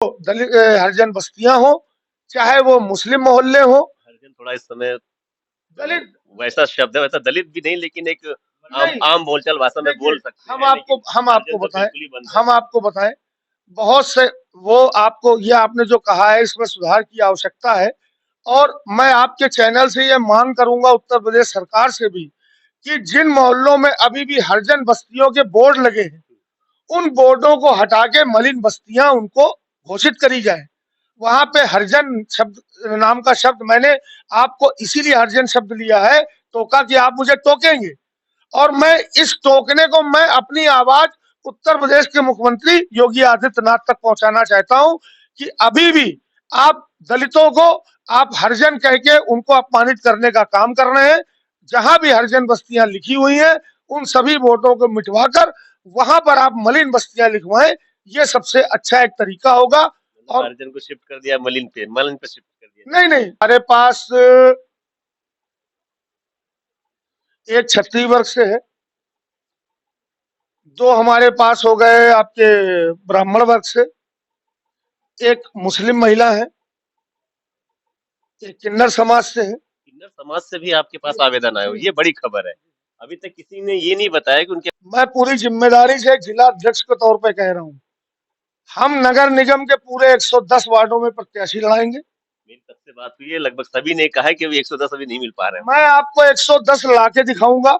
दलित हरिजन बस्तियां हो, चाहे वो मुस्लिम मोहल्ले हो। हरिजन थोड़ा इस समय दलित वैसा शब्द है, वैसा दलित भी नहीं, लेकिन एक आम नहीं, आम बोलचाल भाषा में देखिए बोल सकते हैं, लेकिन हम आपको हरिजन तो बताएं, बिल्कुल ही बंद है। हम आपको बताएं बहुत से वो आपको ये आपने जो कहा है इसमें सुधार की आवश्यकता है। और मैं आपके चैनल से ये मांग करूंगा उत्तर प्रदेश सरकार से भी कि जिन मोहल्लों में अभी भी हरिजन बस्तियों के बोर्ड लगे हैं, उन बोर्डों को हटा के मलिन बस्तियां उनको घोषित करी जाए। वहां पे हरिजन शब्द नाम का शब्द मैंने आपको इसीलिए हरिजन शब्द लिया है, टोका कि आप मुझे टोकेंगे। और मैं इस टोकने को मैं अपनी आवाज उत्तर प्रदेश के मुख्यमंत्री योगी आदित्यनाथ तक पहुंचाना चाहता हूं कि अभी भी आप दलितों को आप हरिजन कह के उनको अपमानित करने का काम कर रहे हैं। जहां भी हरिजन बस्तियां लिखी हुई हैं, उन सभी बोर्डों को मिटवाकर वहां पर आप मलिन बस्तियां लिखवाएं। ये सबसे अच्छा एक तरीका होगा। मतलब और हरिजन को शिफ्ट कर दिया मलिन पे शिफ्ट कर दिया नहीं जाएगा। नहीं, हमारे पास एक क्षत्रिय वर्ग से है, दो हमारे पास हो गए आपके ब्राह्मण वर्ग से, एक मुस्लिम महिला है, एक किन्नर समाज से है। किन्नर समाज से भी आपके पास आवेदन आए हो, ये बड़ी खबर है। अभी तक किसी ने ये नहीं बताया कि उनके मैं पूरी जिम्मेदारी से जिला अध्यक्ष के तौर पे कह रहा हूँ, हम नगर निगम के पूरे 110 वार्डों में प्रत्याशी लड़ाएंगे। मेरी सबसे बात हुई है, लगभग सभी ने कहा है कि अभी 110 अभी नहीं मिल पा रहे हैं मैं उनको। आपको 110 लाके दिखाऊंगा,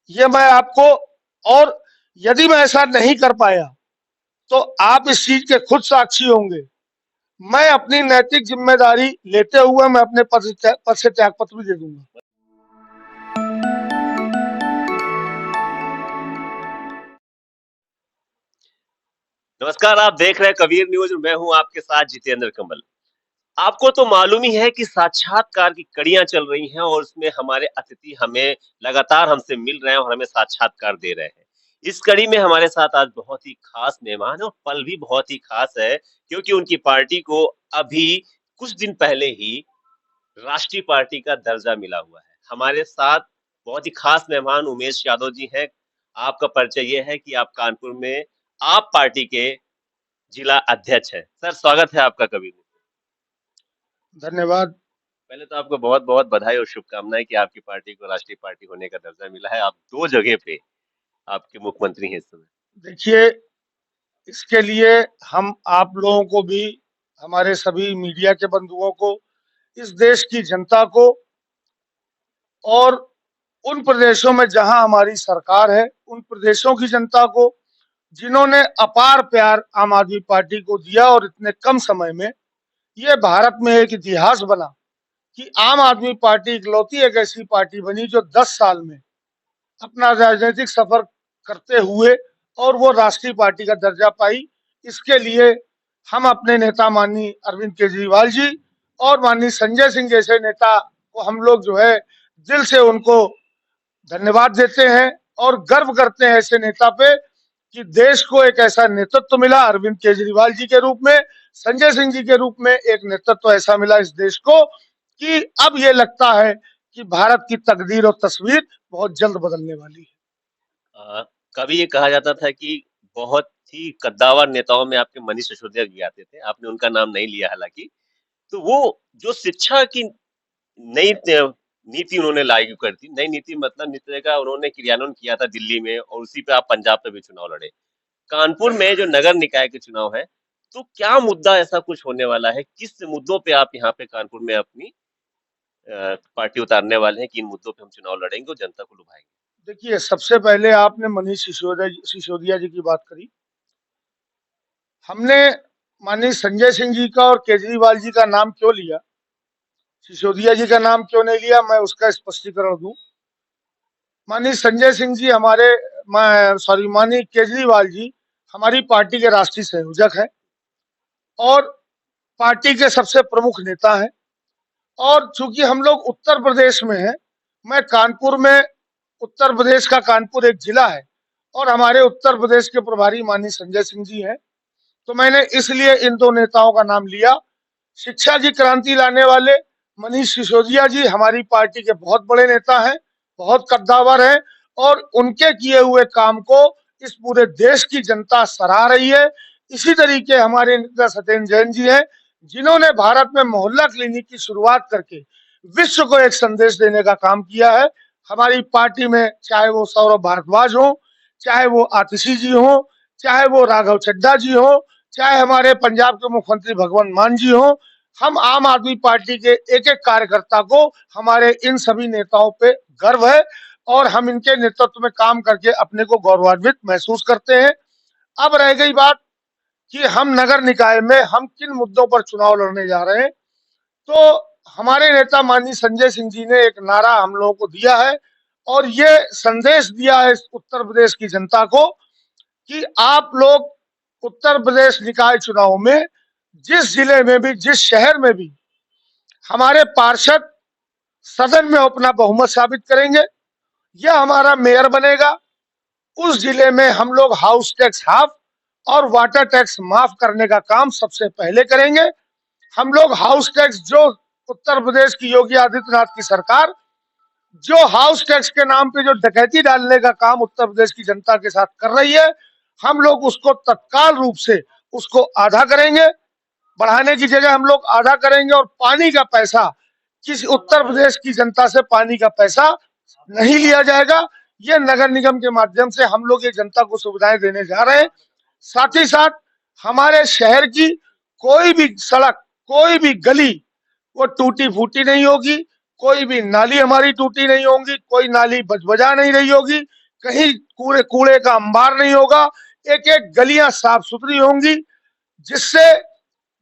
ये मैं आपको। और यदि मैं ऐसा नहीं कर पाया तो आप इस चीज के खुद साक्षी होंगे। मैं अपनी नैतिक जिम्मेदारी लेते हुए मैं अपने पद से त्याग पत्र भी दे दूंगा। नमस्कार, आप देख रहे हैं कबीर न्यूज, मैं हूं आपके साथ जितेंद्र कमल। आपको तो मालूम ही है कि साक्षात्कार की कड़ियां चल रही हैं और उसमें हमारे अतिथि हमें लगातार हमसे मिल रहे हैं और हमें साक्षात्कार दे रहे हैं। इस कड़ी में हमारे साथ आज बहुत ही खास मेहमान है और पल भी बहुत ही खास है, क्योंकि उनकी पार्टी को अभी कुछ दिन पहले ही राष्ट्रीय पार्टी का दर्जा मिला हुआ है। हमारे साथ बहुत ही खास मेहमान उमेश यादव जी हैं। आपका परिचय ये है कि आप कानपुर में आप पार्टी के जिला अध्यक्ष हैं। सर, स्वागत है आपका कबीर में। धन्यवाद। पहले तो आपको बहुत बहुत बधाई और शुभकामनाएं कि आपकी पार्टी को राष्ट्रीय पार्टी होने का दर्जा मिला है। आप दो जगह पे आपके मुख्यमंत्री हैं इस समय। देखिए, इसके लिए हम आप लोगों को भी, हमारे सभी मीडिया के बंधुओं को, इस देश की जनता को और उन प्रदेशों में जहां हमारी सरकार है उन प्रदेशों की जनता को जिन्होंने अपार प्यार आम आदमी पार्टी को दिया और इतने कम समय में ये भारत में एक इतिहास बना कि आम आदमी पार्टी इकलौती एक ऐसी पार्टी बनी जो 10 साल में अपना राजनीतिक सफर करते हुए और वो राष्ट्रीय पार्टी का दर्जा पाई। इसके लिए हम अपने नेता माननीय अरविंद केजरीवाल जी और माननीय संजय सिंह जैसे नेता को हम लोग जो है दिल से उनको धन्यवाद देते हैं और गर्व करते हैं ऐसे नेता पे कि देश को एक ऐसा नेतृत्व मिला अरविंद केजरीवाल जी के रूप में, संजय सिंह जी के रूप में एक नेतृत्व ऐसा मिला इस देश को कि अब ये लगता है कि भारत की तकदीर और तस्वीर बहुत जल्द बदलने वाली है। कभी ये कहा जाता था कि बहुत ही कद्दावर नेताओं में आपके मनीष सिसोदिया भी आते थे। आपने उनका नाम नहीं लिया हालांकि। तो वो जो शिक्षा की नई नीति उन्होंने लागू कर दी, नई नीति मतलब नीति का उन्होंने क्रियान्वयन किया था दिल्ली में, और उसी पे आप पंजाब पे भी चुनाव लड़े। कानपुर में जो नगर निकाय के चुनाव है, तो क्या मुद्दा ऐसा कुछ होने वाला है? किस मुद्दों पे आप यहाँ पे कानपुर में अपनी पार्टी उतारने वाले हैं कि इन मुद्दों पे हम चुनाव लड़ेंगे और जनता को लुभाएंगे? देखिए, सबसे पहले आपने मनीष सिसोदिया जी की बात करी। हमने माननीय संजय सिंह जी का और केजरीवाल जी का नाम क्यों लिया, सिसोदिया जी का नाम क्यों नहीं लिया, मैं उसका स्पष्टीकरण दूं। माननीय संजय सिंह जी हमारे सॉरी माननीय केजरीवाल जी हमारी पार्टी के राष्ट्रीय संयोजक हैं और पार्टी के सबसे प्रमुख नेता हैं। और चूंकि हम लोग उत्तर प्रदेश में हैं, मैं कानपुर में, उत्तर प्रदेश का कानपुर एक जिला है और हमारे उत्तर प्रदेश के प्रभारी माननीय संजय सिंह जी हैं, तो मैंने इसलिए इन दो नेताओं का नाम लिया। शिक्षा की क्रांति लाने वाले मनीष सिसोदिया जी हमारी पार्टी के बहुत बड़े नेता हैं, बहुत कद्दावर हैं और उनके किए हुए काम को इस पूरे देश की जनता सराह रही है। इसी तरीके हमारे नेता सत्येंद्र जैन जी हैं, जिन्होंने भारत में मोहल्ला क्लिनिक की शुरुआत करके विश्व को एक संदेश देने का काम किया है। हमारी पार्टी में चाहे वो सौरभ भारद्वाज हो, चाहे वो आतिशी जी हो, चाहे वो राघव चड्ढा जी हो, चाहे हमारे पंजाब के मुख्यमंत्री भगवंत मान जी हो, हम आम आदमी पार्टी के एक एक कार्यकर्ता को हमारे इन सभी नेताओं पे गर्व है और हम इनके नेतृत्व में काम करके अपने को गौरवान्वित महसूस करते हैं। अब रह गई बात कि हम नगर निकाय में हम किन मुद्दों पर चुनाव लड़ने जा रहे हैं, तो हमारे नेता माननीय संजय सिंह जी ने एक नारा हम लोगों को दिया है और ये संदेश दिया है उत्तर प्रदेश की जनता को कि आप लोग उत्तर प्रदेश निकाय चुनाव में जिस जिले में भी, जिस शहर में भी हमारे पार्षद सदन में अपना बहुमत साबित करेंगे या हमारा मेयर बनेगा, उस जिले में हम लोग हाउस टैक्स हाफ और वाटर टैक्स माफ करने का काम सबसे पहले करेंगे। हम लोग हाउस टैक्स जो उत्तर प्रदेश की योगी आदित्यनाथ की सरकार जो हाउस टैक्स के नाम पे जो डकैती डालने का काम उत्तर प्रदेश की जनता के साथ कर रही है, हम लोग उसको तत्काल रूप से उसको आधा करेंगे, बढ़ाने की जगह हम लोग आधा करेंगे और पानी का पैसा किसी उत्तर प्रदेश की जनता से पानी का पैसा नहीं लिया जाएगा। ये नगर निगम के माध्यम से हम लोग ये जनता को सुविधाएं देने जा रहे हैं। साथ ही साथ हमारे शहर की कोई भी सड़क, कोई भी गली वो टूटी फूटी नहीं होगी, कोई भी नाली हमारी टूटी नहीं होगी, कोई नाली बजा नहीं रही होगी, कहीं कूड़े कूड़े का अंबार नहीं होगा, एक एक गलियां साफ सुथरी होंगी, जिससे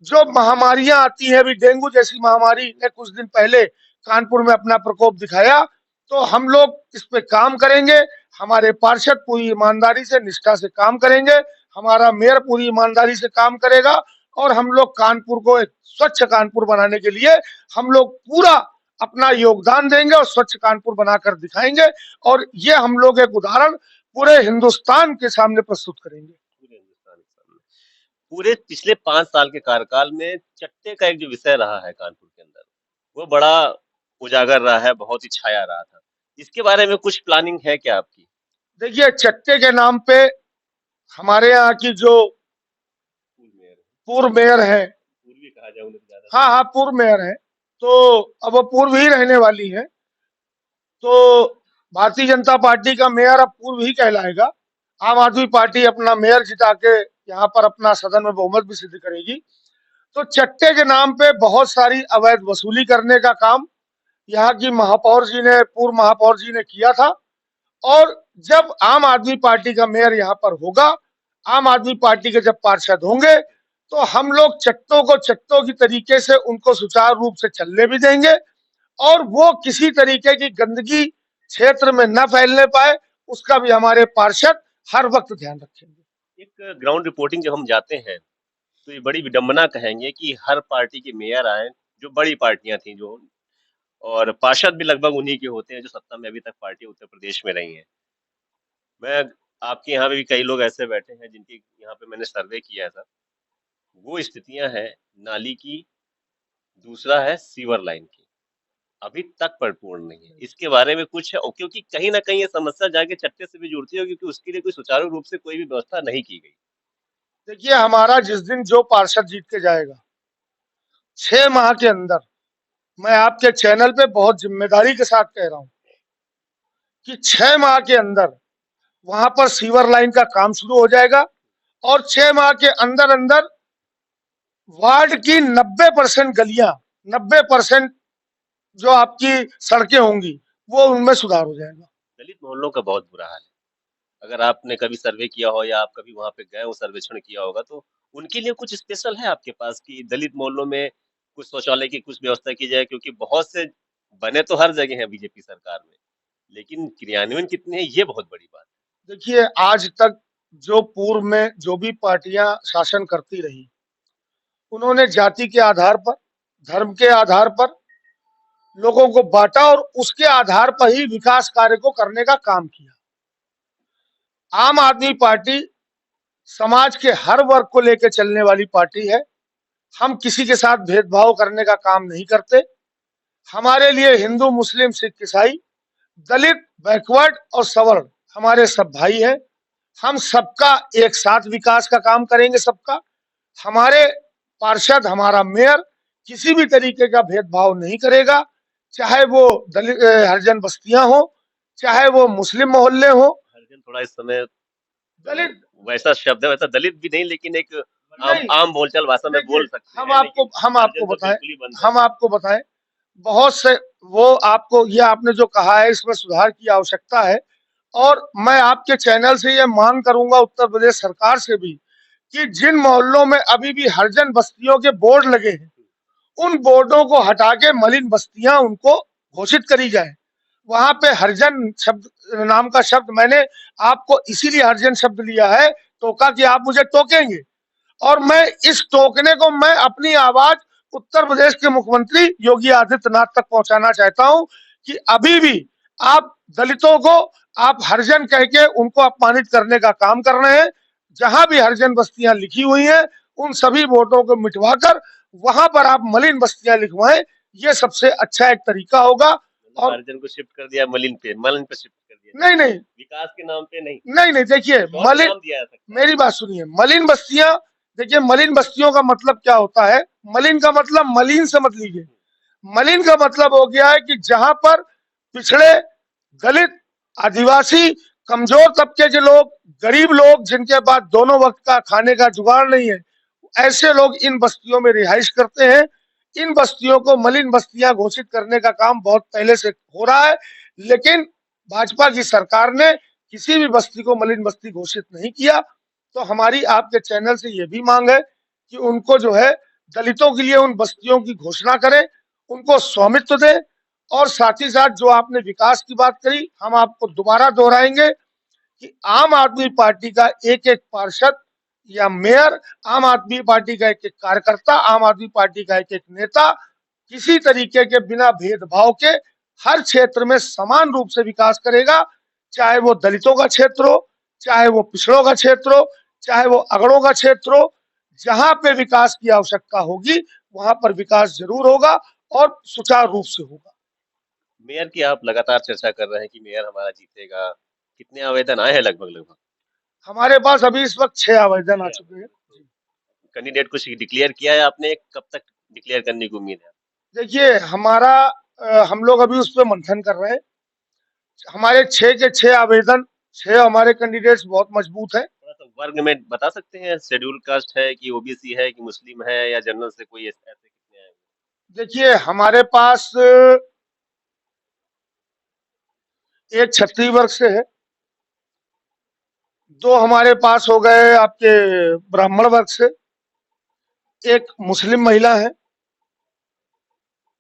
जो महामारियां आती हैं, अभी डेंगू जैसी महामारी ने कुछ दिन पहले कानपुर में अपना प्रकोप दिखाया, तो हम लोग इस पे काम करेंगे। हमारे पार्षद पूरी ईमानदारी से, निष्ठा से काम करेंगे, हमारा मेयर पूरी ईमानदारी से काम करेगा और हम लोग कानपुर को एक स्वच्छ कानपुर बनाने के लिए हम लोग पूरा अपना योगदान देंगे और स्वच्छ कानपुर बनाकर दिखाएंगे और ये हम लोग एक उदाहरण पूरे हिंदुस्तान के सामने प्रस्तुत करेंगे। पूरे पिछले 5 साल के कार्यकाल में चट्टे का एक जो विषय रहा है कानपुर के अंदर, वो बड़ा उजागर रहा है, बहुत ही छाया रहा था। इसके बारे में कुछ प्लानिंग है क्या आपकी? देखिए, चट्टे के नाम पे हमारे यहाँ की जो पूर्व मेयर है, पूर्वी कहा जाए उन्हें ज्यादा, हाँ हाँ पूर्व मेयर है, तो अब वो पूर्व ही रहने वाली है, तो भारतीय जनता पार्टी का मेयर अब पूर्व ही कहलाएगा। आम आदमी पार्टी अपना मेयर जिता के यहाँ पर अपना सदन में बहुमत भी सिद्ध करेगी। तो चट्टे के नाम पे बहुत सारी अवैध वसूली करने का काम यहाँ की महापौर जी ने, पूर्व महापौर जी ने किया था और जब आम आदमी पार्टी का मेयर यहाँ पर होगा, आम आदमी पार्टी के जब पार्षद होंगे, तो हम लोग चट्टों को चट्टों की तरीके से उनको सुचारू रूप से चलने भी देंगे और वो किसी तरीके की गंदगी क्षेत्र में न फैलने पाए, उसका भी हमारे पार्षद हर वक्त ध्यान रखेंगे। एक ग्राउंड रिपोर्टिंग जब हम जाते हैं तो ये बड़ी विडंबना कहेंगे कि हर पार्टी के मेयर आए, जो बड़ी पार्टियां थी, जो और पार्षद भी लगभग उन्हीं के होते हैं जो सत्ता में अभी तक पार्टी उत्तर प्रदेश में रही है। मैं आपके यहाँ पे भी कई लोग ऐसे बैठे हैं जिनकी यहाँ पे मैंने सर्वे किया है सर, वो स्थितियां हैं नाली की, दूसरा है सीवर लाइन की, अभी तक परिपूर्ण नहीं है। इसके बारे में कुछ है, क्योंकि कहीं ना कहीं ये समस्या जाके चट्टे से भी जुड़ती है, क्योंकि उसके लिए कोई सुचारू रूप से कोई भी व्यवस्था नहीं की गई। देखिए, हमारा जिस दिन जो पार्षद जीत के जाएगा, 6 माह के अंदर, मैं आपके चैनल पे बहुत जिम्मेदारी के साथ कह रहा हूं कि 6 माह के अंदर वहां पर सीवर लाइन का काम शुरू हो जाएगा और 6 माह के अंदर अंदर वार्ड की 90% गलियां, 90% जो आपकी सड़कें होंगी, वो उनमें सुधार हो जाएगा। दलित मोहल्लों का बहुत बुरा हाल है। अगर आपने कभी सर्वे किया हो या आप कभी वहां पे गए हो, सर्वेक्षण किया होगा, तो उनके लिए कुछ स्पेशल है आपके पास कि दलित मोहल्लों में कुछ शौचालय की कुछ व्यवस्था की जाए? क्योंकि बहुत से बने तो हर जगह हैं बीजेपी सरकार में, लेकिन क्रियान्वयन कितने हैं, ये बहुत बड़ी बात है। देखिए, आज तक जो पूर्व में जो भी पार्टियां शासन करती रही, उन्होंने जाति के आधार पर, धर्म के आधार पर लोगों को बांटा और उसके आधार पर ही विकास कार्य को करने का काम किया। आम आदमी पार्टी समाज के हर वर्ग को लेकर चलने वाली पार्टी है। हम किसी के साथ भेदभाव करने का काम नहीं करते। हमारे लिए हिंदू, मुस्लिम, सिख, ईसाई, दलित, बैकवर्ड और सवर्ण हमारे सब भाई हैं। हम सबका एक साथ विकास का काम करेंगे सबका। हमारे पार्षद, हमारा मेयर किसी भी तरीके का भेदभाव नहीं करेगा, चाहे वो दलित हरिजन बस्तियां हो, चाहे वो मुस्लिम मोहल्ले हो। हरिजन थोड़ा इस समय दलित वैसा शब्द है, वैसा दलित भी नहीं, लेकिन एक आम नहीं, आम बोलचाल भाषा में देखिए बोल सकते हैं, लेकिन हम हरिजन आपको तो बताएं, बिल्कुल ही बंद है। हम आपको बताएं, बहुत से वो आपको ये आपने जो कहा है इसमें सुधार की आवश्यकता है। और मैं आपके चैनल से ये मांग करूंगा उत्तर प्रदेश सरकार से भी कि जिन मोहल्लों में अभी भी हरिजन बस्तियों के बोर्ड लगे हैं, उन बोर्डों को हटा के मलिन बस्तियां उनको घोषित करी जाए। वहां पे हरिजन शब्द नाम का शब्द मैंने आपको इसीलिए हरिजन शब्द लिया है, टोका कि आप मुझे टोकेंगे, और मैं इस टोकने को मैं अपनी आवाज उत्तर प्रदेश के मुख्यमंत्री योगी आदित्यनाथ तक पहुंचाना चाहता हूं कि अभी भी आप दलितों को आप हरिजन कह के उनको अपमानित करने का काम कर रहे हैं। जहां भी हरिजन बस्तियां लिखी हुई हैं, उन सभी वोटों को मिटवाकर वहां पर आप मलिन बस्तियां लिखवाएं, ये सबसे अच्छा एक तरीका होगा। मतलब और हरिजन को शिफ्ट कर दिया मलिन पे शिफ्ट कर दिया नहीं जाएगा, नहीं विकास के नाम पे नहीं, नहीं नहीं, देखिए कुछ और भी मलिन, नाम दिया जा सकता है। मेरी बात सुनिए, मलिन बस्तियां, देखिए मलिन बस्तियों का मतलब क्या होता है? मलिन का मतलब मलिन से मत लीजिए। मलिन का मतलब हो गया है कि जहां पर पिछड़े, दलित, आदिवासी, कमजोर तबके के लोग, गरीब लोग जिनके पास दोनों वक्त का खाने का जुगाड़ नहीं है, ऐसे लोग इन बस्तियों में रिहाइश करते हैं। इन बस्तियों को मलिन बस्तियां घोषित करने का काम बहुत पहले से हो रहा है, लेकिन भाजपा की सरकार ने किसी भी बस्ती को मलिन बस्ती घोषित नहीं किया। तो हमारी आपके चैनल से ये भी मांग है कि उनको जो है दलितों के लिए उन बस्तियों की घोषणा करें, उनको स्वामित्व दें। और साथ ही साथ जो आपने विकास की बात करी, हम आपको दोबारा दोहराएंगे कि आम आदमी पार्टी का एक एक पार्षद या मेयर, आम आदमी पार्टी का एक एक कार्यकर्ता, आम आदमी पार्टी का एक एक नेता किसी तरीके के बिना भेदभाव के हर क्षेत्र में समान रूप से विकास करेगा। चाहे वो दलितों का क्षेत्र हो, चाहे वो पिछड़ों का क्षेत्र हो, चाहे वो अगड़ों का क्षेत्र हो, जहां पे विकास की आवश्यकता होगी वहां पर विकास जरूर होगा और सुचारू रूप से होगा। मेयर की आप लगातार चर्चा कर रहे हैं कि मेयर हमारा जीतेगा, कितने आवेदन आए हैं लगभग लगभग? हमारे पास अभी इस वक्त 6 आवेदन आ छह चुके हैं। आवेदन। कैंडिडेट कुछ डिक्लेयर किया है आपने? कब तक डिक्लेयर करने की उम्मीद है? देखिए हमारा हम लोग अभी उस पर मंथन कर रहे हैं। हमारे 6 के 6 आवेदन, 6 हमारे कैंडिडेट्स बहुत मजबूत है। थोड़ा सा वर्ग में बता सकते हैं, शेड्यूल कास्ट है कि ओबीसी है कि मुस्लिम है या जनरल से कोई ऐसे कितने आए? देखिए हमारे पास एक क्षत्रिय वर्ग से है, 2 हमारे पास हो गए आपके ब्राह्मण वर्ग से, एक मुस्लिम महिला है,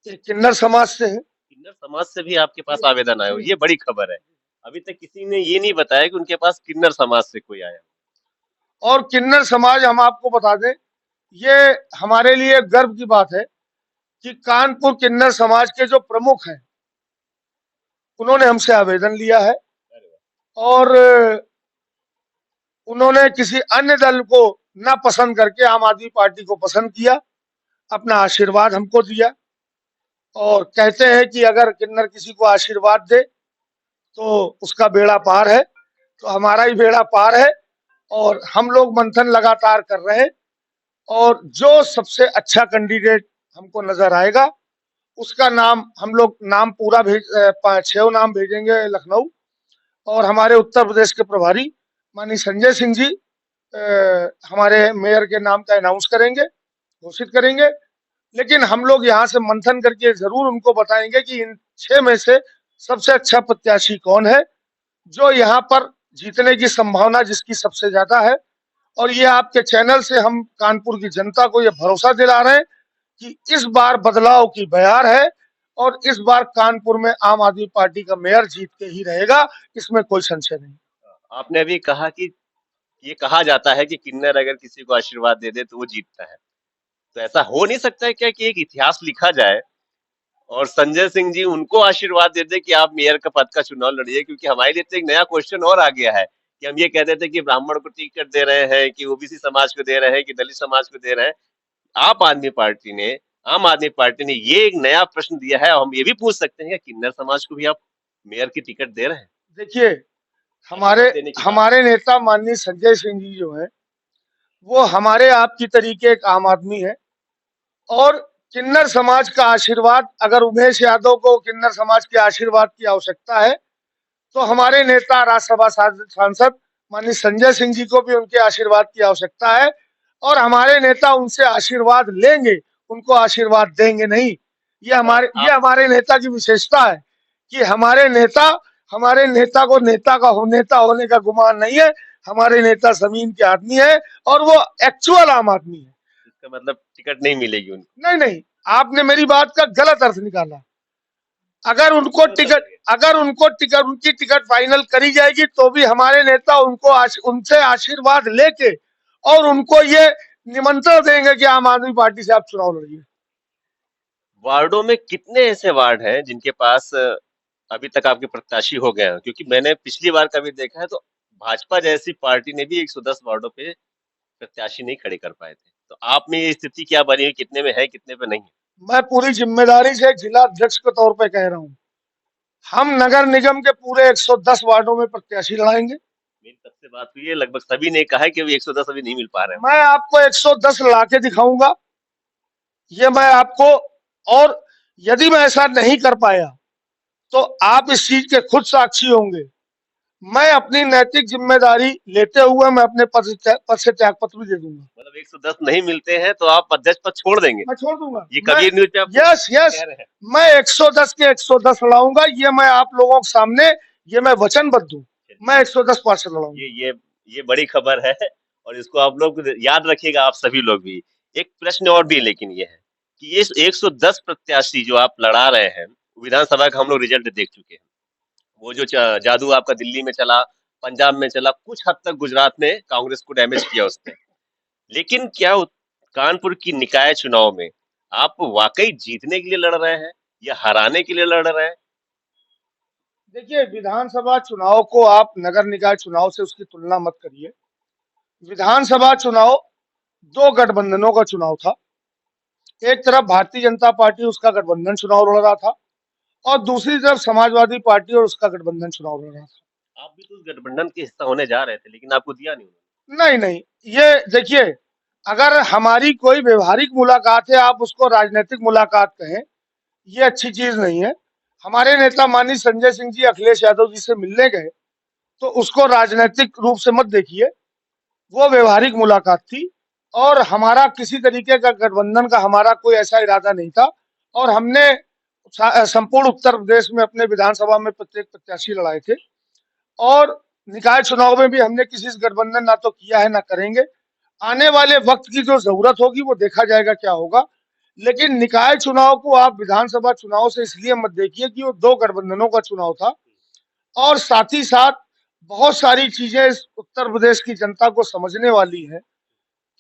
एक किन्नर समाज से है। किन्नर समाज से भी आपके पास आवेदन आए हो, ये बड़ी खबर है। अभी तक किसी ने ये नहीं बताया कि उनके पास किन्नर समाज से कोई आया। और किन्नर समाज हम आपको बता दें, ये हमारे लिए गर्व की बात है कि कानपुर किन्नर समाज के जो प्रमुख हैं उन्होंने हमसे आवेदन लिया है। और उन्होंने किसी अन्य दल को ना पसंद करके आम आदमी पार्टी को पसंद किया, अपना आशीर्वाद हमको दिया। और कहते हैं कि अगर किन्नर किसी को आशीर्वाद दे तो उसका बेड़ा पार है। तो हमारा ही बेड़ा पार है और हम लोग मंथन लगातार कर रहे हैं। और जो सबसे अच्छा कैंडिडेट हमको नजर आएगा उसका नाम हम लोग, नाम पूरा भेज 5-6 नाम भेजेंगे लखनऊ। और हमारे उत्तर प्रदेश के प्रभारी माननीय संजय सिंह जी हमारे मेयर के नाम का अनाउंस करेंगे, घोषित करेंगे। लेकिन हम लोग यहाँ से मंथन करके जरूर उनको बताएंगे कि इन 6 में से सबसे अच्छा प्रत्याशी कौन है, जो यहाँ पर जीतने की संभावना जिसकी सबसे ज्यादा है। और ये आपके चैनल से हम कानपुर की जनता को ये भरोसा दिला रहे हैं कि इस बार बदलाव की बयार है और इस बार कानपुर में आम आदमी पार्टी का मेयर जीत के ही रहेगा, इसमें कोई संशय नहीं। आपने अभी कहा कि ये कहा जाता है कि किन्नर अगर किसी को आशीर्वाद दे दे तो वो जीतता है, तो ऐसा हो नहीं सकता है क्या कि एक इतिहास लिखा जाए और संजय सिंह जी उनको आशीर्वाद दे दे कि आप मेयर का पद का चुनाव लड़िए? क्योंकि हमारे लिए तो एक नया क्वेश्चन और आ गया है कि हम ये कह देते कि ब्राह्मण को टिकट दे रहे हैं कि ओबीसी समाज को दे रहे हैं कि दलित समाज को दे रहे हैं। आप आदमी पार्टी ने आम आदमी पार्टी ने ये एक नया प्रश्न दिया है, और हम ये भी पूछ सकते हैं कि किन्नर समाज को भी आप मेयर की टिकट दे रहे हैं? देखिए हमारे शपथ देने की बात। हमारे नेता माननीय संजय सिंह जी जो है, वो हमारे आपकी तरीके एक आम आदमी है, और किन्नर समाज का आशीर्वाद, अगर उमेश यादव को किन्नर समाज के आशीर्वाद की आवश्यकता है, तो हमारे नेता राज्यसभा सांसद माननीय संजय सिंह जी को भी उनके आशीर्वाद की आवश्यकता है, और हमारे नेता उनसे आशीर्वाद लेंगे, उनको आशीर्वाद देंगे नहीं। ये हमारे नेता की विशेषता है कि हमारे नेता को नेता होने का गुमान नहीं है। हमारे नेता जमीन के आदमी है, और वो एक्चुअल आम आदमी है। इसका मतलब टिकट नहीं मिलेगी उनको। नहीं नहीं, आपने मेरी बात का गलत अर्थ निकाला। अगर उनको टिकट उनकी टिकट फाइनल करी जाएगी, तो भी हमारे नेता उनसे आशीर्वाद लेके और उनको ये निमंत्रण देंगे कि आम आदमी पार्टी से आप चुनाव लड़िए। वार्डों में कितने ऐसे वार्ड हैं जिनके पास अभी तक आपके प्रत्याशी हो गए हैं? क्योंकि मैंने पिछली बार कभी देखा है तो भाजपा जैसी पार्टी ने भी 110 वार्डों पे प्रत्याशी नहीं खड़े कर पाए थे। तो आप में ये स्थिति क्या बनी है, कितने में है, कितने पे नहीं है? मैं पूरी जिम्मेदारी से जिला अध्यक्ष के तौर पे कह रहा हूँ, हम नगर निगम के पूरे 110 वार्डों में प्रत्याशी लड़ाएंगे। मेरी सबसे बात हुई है, लगभग सभी ने कहा है कि 110 अभी नहीं मिल पा रहे हैं। मैं आपको 110 लाके दिखाऊंगा, ये मैं आपको। और यदि मैं ऐसा नहीं कर पाया, तो आप इस चीज के खुद साक्षी होंगे। मैं अपनी नैतिक जिम्मेदारी लेते हुए मैं अपने पद से त्याग पत्र भी दे दूंगा। मतलब 110 नहीं मिलते हैं तो आप अध्यक्ष पद छोड़ देंगे? मैं छोड़ दूंगा। ये कबीर न्यूज पे आप यस यस, कह रहे हैं? मैं 110 के 110 लड़ाऊंगा, ये मैं आप लोगों के सामने, ये मैं वचनबद्ध हूँ। मैं 110 पार्षद लड़ाऊंगा। ये बड़ी खबर है और इसको आप लोग याद रखिएगा, आप सभी लोग भी। एक प्रश्न और भी लेकिन ये है कि ये 110 प्रत्याशी जो आप लड़ा रहे हैं, विधानसभा का हम लोग रिजल्ट देख चुके हैं। वो जो जादू आपका दिल्ली में चला, पंजाब में चला, कुछ हद तक गुजरात में कांग्रेस को डैमेज किया उसने। लेकिन क्या कानपुर की निकाय चुनाव में आप वाकई जीतने के लिए लड़ रहे हैं या हराने के लिए लड़ रहे हैं? देखिए, विधानसभा चुनाव को आप नगर निकाय चुनाव से उसकी तुलना मत करिए। विधानसभा चुनाव दो गठबंधनों का चुनाव था। एक तरफ भारतीय जनता पार्टी उसका गठबंधन चुनाव लड़ रहा था, और दूसरी तरफ समाजवादी पार्टी और उसका गठबंधन चुनाव लड़ रहा था। आप भी तो उस गठबंधन के हिस्सा होने जा रहे थे, लेकिन आपको दिया नहीं उन्होंने। नहीं नहीं, ये देखिए, अगर हमारी कोई व्यवहारिक मुलाकात है, आप उसको राजनीतिक मुलाकात कहें, ये अच्छी चीज नहीं है। हमारे नेता माननीय संजय सिंह जी अखिलेश यादव जी से मिलने गए, तो उसको राजनीतिक रूप से मत देखिए, वो व्यवहारिक मुलाकात थी। और हमारा किसी तरीके का गठबंधन का हमारा कोई ऐसा इरादा नहीं था, और हमने संपूर्ण उत्तर प्रदेश में अपने विधानसभा में प्रत्येक प्रत्याशी लड़ाए थे, और निकाय चुनाव में भी हमने किसी से गठबंधन ना तो किया है ना करेंगे। आने वाले वक्त की जो जरूरत होगी वो देखा जाएगा क्या होगा। लेकिन निकाय चुनाव को आप विधानसभा चुनाव से इसलिए मत देखिए कि वो दो गठबंधनों का चुनाव था, और साथ ही साथ बहुत सारी चीजें इस उत्तर प्रदेश की जनता को समझने वाली है,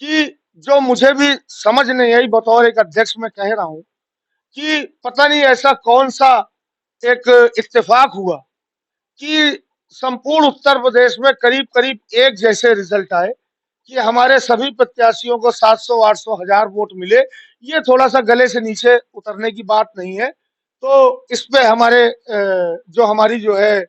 कि जो मुझे भी समझ नहीं आई, बतौर एक अध्यक्ष मैं कह रहा हूं कि पता नहीं ऐसा कौन सा एक इत्तेफाक हुआ कि संपूर्ण उत्तर प्रदेश में करीब करीब एक जैसे रिजल्ट आए, कि हमारे सभी प्रत्याशियों को 700 800 हजार वोट मिले। ये थोड़ा सा गले से नीचे उतरने की बात नहीं है। तो इस पे हमारे जो हमारी जो है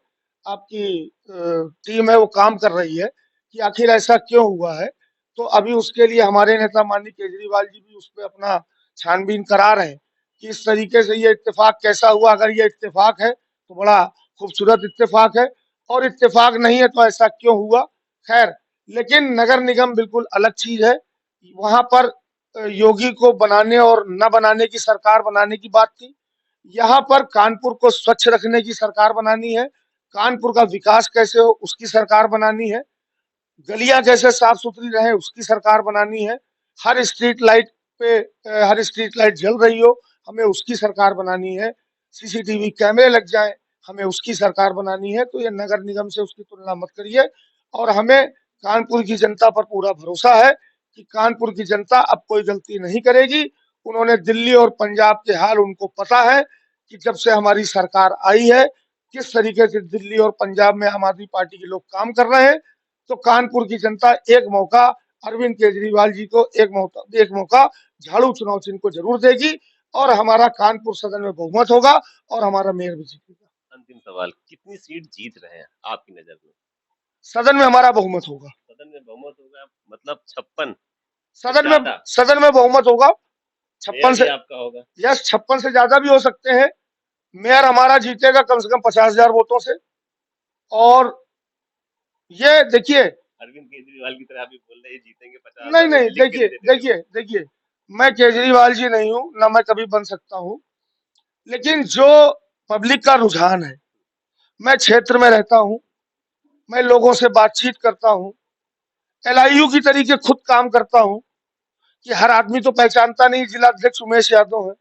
आपकी टीम है, वो काम कर रही है कि आखिर ऐसा क्यों हुआ है। तो अभी उसके लिए हमारे नेता माननीय केजरीवाल जी भी उस पर अपना छानबीन करा रहे हैं कि इस तरीके से ये इत्तेफाक कैसा हुआ। अगर ये इत्तेफाक है तो बड़ा खूबसूरत इत्तेफाक है, और इत्तेफाक नहीं है तो ऐसा क्यों हुआ। खैर, लेकिन नगर निगम बिल्कुल अलग चीज है। वहां पर योगी को बनाने और न बनाने की सरकार बनाने की बात थी। यहाँ पर कानपुर को स्वच्छ रखने की सरकार बनानी है, कानपुर का विकास कैसे हो उसकी सरकार बनानी है, गलियां कैसे साफ सुथरी रहे उसकी सरकार बनानी है, हर स्ट्रीट लाइट पे हर स्ट्रीट लाइट जल रही हो, हमें उसकी सरकार बनानी है, सीसीटीवी कैमरे लग जाए, हमें उसकी सरकार बनानी है। तो ये नगर निगम से उसकी तुलना मत करिए। और हमें कानपुर की जनता पर पूरा भरोसा है कि कानपुर की जनता अब कोई गलती नहीं करेगी। उन्होंने दिल्ली और पंजाब के हाल उनको पता है कि जब से हमारी सरकार आई है किस तरीके से दिल्ली और पंजाब में आम आदमी पार्टी के लोग काम कर रहे हैं। तो कानपुर की जनता एक मौका अरविंद केजरीवाल जी को एक मौका झाड़ू चुनाव चिन्ह को जरूर देगी, और हमारा कानपुर सदन में बहुमत होगा, और हमारा मेयर भी जीतेगा। अंतिम सवाल, कितनी सीट जीत रहे हैं आपकी नजर में? सदन में हमारा बहुमत होगा। सदन में बहुमत होगा मतलब 56 से सदन में ज्यादा। सदन में बहुमत होगा मेयर 56 भी से। आपका होगा। यस, 56 से ज्यादा भी हो सकते हैं। मेयर हमारा जीतेगा कम से कम 50,000 वोटों से। और ये देखिए, अरविंद केजरीवाल की तरह आप भी बोल रहे हैं जीतेंगे 50,000 नहीं वोट नहीं, लिख के देखिए नहीं देते थे देखिए वो। देखिए, मैं केजरीवाल जी नहीं हूं, ना मैं कभी बन सकता हूं। लेकिन जो पब्लिक का रुझान है, मैं क्षेत्र में रहता हूं, मैं लोगों से बातचीत करता हूं, एलआईयू की तरीके खुद काम करता हूं कि हर आदमी तो पहचानता नहीं जिला अध्यक्ष उमेश यादव है।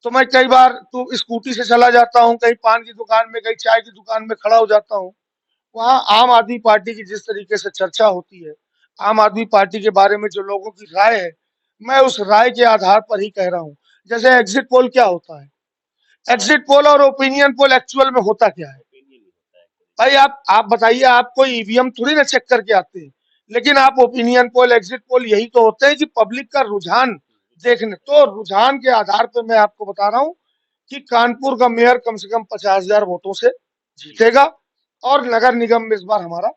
तो मैं कई बार तो स्कूटी से चला जाता हूं, कहीं पान की दुकान में, कहीं चाय की दुकान में खड़ा हो जाता हूं। वहां आम आदमी पार्टी की जिस तरीके से चर्चा होती है, आम आदमी पार्टी के बारे में जो लोगों की राय है, मैं उस राय के आधार पर ही कह रहा हूं। जैसे एग्जिट पोल क्या होता है, एग्जिट पोल और ओपिनियन पोल एक्चुअल में होता क्या है? ओपिनियन नहीं होता है कोई। भाई आप बताइए, आप कोई ईवीएम थोड़ी ना चेक करके आते हैं। लेकिन आप ओपिनियन पोल, एग्जिट पोल यही तो होते हैं कि पब्लिक का रुझान देखने। तो रुझान के आधार पर मैं आपको बता रहा हूं कि कानपुर का मेयर कम से कम 50,000 वोटों से जीतेगा और नगर निगम में इस बार हमारा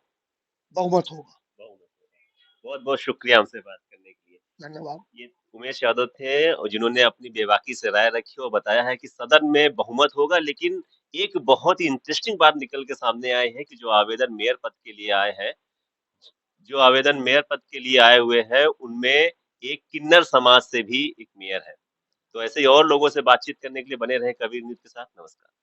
बहुमत होगा। बहुत बहुत शुक्रिया हमसे बात करने के लिए। धन्यवाद। ये उमेश यादव थे और जिन्होंने अपनी बेबाकी से राय रखी और बताया है कि सदन में बहुमत होगा। लेकिन एक बहुत ही इंटरेस्टिंग बात निकल के सामने आई है कि जो आवेदन मेयर पद के लिए आए हुए हैं उनमें एक किन्नर समाज से भी एक मेयर है। तो ऐसे ही और लोगों से बातचीत करने के लिए बने रहे कबीर न्यूज के साथ। नमस्कार।